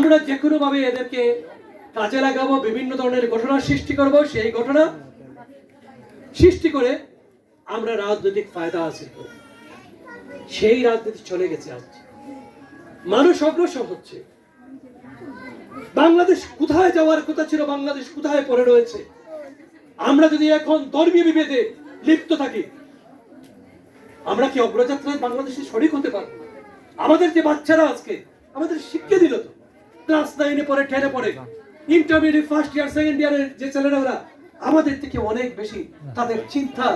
আমরা যে কোনো ভাবে এদেরকে কাজে লাগাবো, বিভিন্ন ধরনের ঘটনা সৃষ্টি করব, সেই ঘটনা সৃষ্টি করে আমরা রাজনৈতিক ফায়দা হাসিল করব। সেই রাজনীতি চলে গেছে। আজ মানুষ অগ্রসর হচ্ছে। বাংলাদেশ কোথায় যাওয়ার কথা ছিল, বাংলাদেশ কোথায় পড়ে রয়েছে। আমরা যদি এখন ধর্মীয় বিভেদে লিপ্ত থাকি, আমরা কি অগ্রযাত্রায় বাংলাদেশে শরিক হতে পারবো? আমাদের যে বাচ্চারা আজকে আমাদের শিক্ষা দিল, তো ক্লাস 9-এ পড়ে, 10-এ পড়ে, ইন্টারমিডিয়েট ফার্স্ট ইয়ার সেকেন্ড ইয়ারের যে ছেলেরা, ওরা আমাদের থেকে অনেক বেশি, তাদের চিন্তা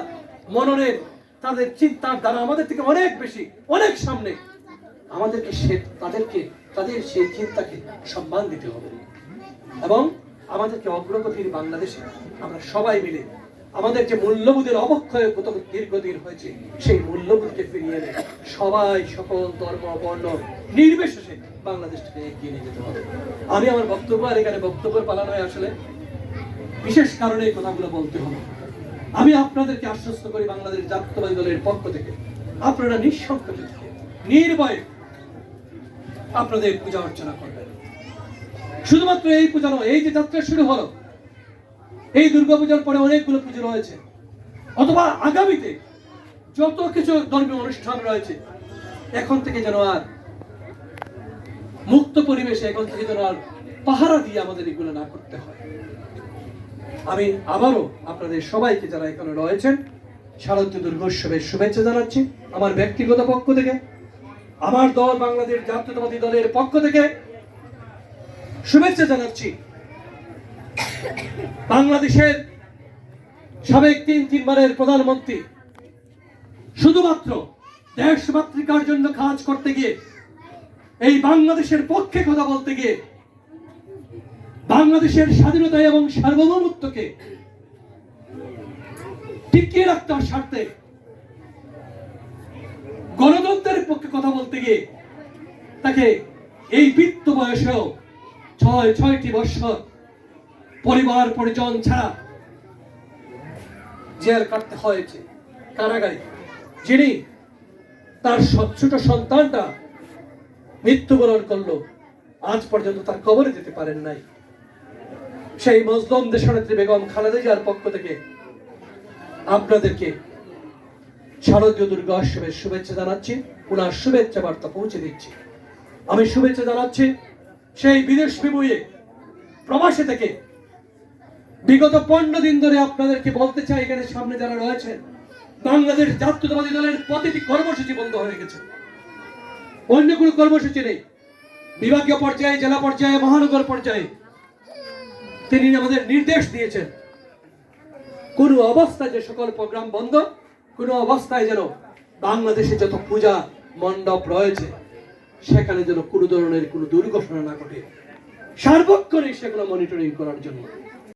মননের, তাদের চিন্তার দ্বারা আমাদের থেকে অনেক বেশি, অনেক সামনে। আমাদেরকে তাদের সেই চিন্তাকে সম্মান দিতে হবে এবং আমাদেরকে অগ্রগতির বাংলাদেশে আমরা সবাই মিলে আমাদের যে মূল্যবোধের অবক্ষয় কত দীর্ঘদিন হয়েছে, সেই মূল্যবোধকে ফিরিয়ে এনে সবাই, সকল ধর্ম বর্ণ নির্বিশেষে বাংলাদেশটাকে এগিয়ে নিয়ে যেতে হবে। আমি আমার বক্তব্য আর এখানে বক্তব্যের পালা নয়, আসলে বিশেষ কারণে এই কথাগুলো বলতে হবে। আমি আপনাদেরকে আশ্বস্ত করি, বাংলাদেশ জাতীয়তাবাদী দলের পক্ষ থেকে আপনারা নিঃসংকোচে নির্ভয়ে আপনাদের পূজা অর্চনা করবেন। শুধুমাত্র এই পূজা নয়, এই যে যাত্রা শুরু হলো, এই দুর্গাপূজার পরে অনেকগুলো পুজো রয়েছে, অথবা আগামীতে যত কিছু ধর্মীয় অনুষ্ঠান রয়েছে, এখন থেকে যেন আর মুক্ত পরিবেশে, এখন থেকে যেন আর পাহারা দিয়ে আমাদের এগুলো না করতে হয়। আমি আবারও আপনাদের সবাইকে, যারা এখানে রয়েছেন, শারদীয় দুর্গোৎসবের শুভেচ্ছা জানাচ্ছি আমার ব্যক্তিগত পক্ষ থেকে, আমার দল বাংলাদেশ জাতীয়তাবাদী দলের পক্ষ থেকে শুভেচ্ছা জানাচ্ছি। বাংলাদেশের সাবেক 3 বারের প্রধানমন্ত্রী শুধুমাত্র দেশ মাতৃকার জন্য কাজ করতে গিয়ে, এই বাংলাদেশের পক্ষে কথা বলতে গিয়ে, বাংলাদেশের স্বাধীনতা এবং সার্বভৌমত্বকে টিকিয়ে রাখতে স্বার্থে গণতন্ত্রের পক্ষে কথা বলতে গিয়ে তাকে এই বৃদ্ধ বয়সেও 6টি বছর পরিবার পরিজন ছাড়া জেল কাটতে হয়েছে, কারাগারে। যিনি তার ছোট সন্তানটা মৃত্যুবরণ করলো, আজ পর্যন্ত তার কবরে যেতে পারেন নাই। সেই মজলুম দেশনেত্রী বেগম খালেদা জিয়ার পক্ষ থেকে আপনাদেরকে শারদীয় দুর্গোৎসবের শুভেচ্ছা জানাচ্ছি, ওনার শুভেচ্ছা বার্তা পৌঁছে দিচ্ছি। আমি শুভেচ্ছা জানাচ্ছি সেই বিদেশ বিভূয়ে প্রবাসী থেকে। বিগত 15 দিন ধরে আপনাদেরকে বলতে চাই, এখানে সামনে যারা রয়েছেন, বাংলাদেশ জাতীয়তাবাদী দলের প্রতিটি কর্মসূচি বন্ধ হয়ে গেছে। অন্য কোনো কর্মসূচি নেই। বিভাগীয় পর্যায়ে, জেলা পর্যায়ে, মহানগর পর্যায়ে তিনি আমাদের নির্দেশ দিয়েছেন, কোনো অবস্থায় যে সকল প্রোগ্রাম বন্ধ, কোনো অবস্থায় যেন বাংলাদেশে যত পূজা মণ্ডপ রয়েছে সেখানে যেন কোনো ধরনের কোনো দুর্ঘটনা না ঘটে, সার্বক্ষণিক সেগুলো মনিটরিং করার জন্য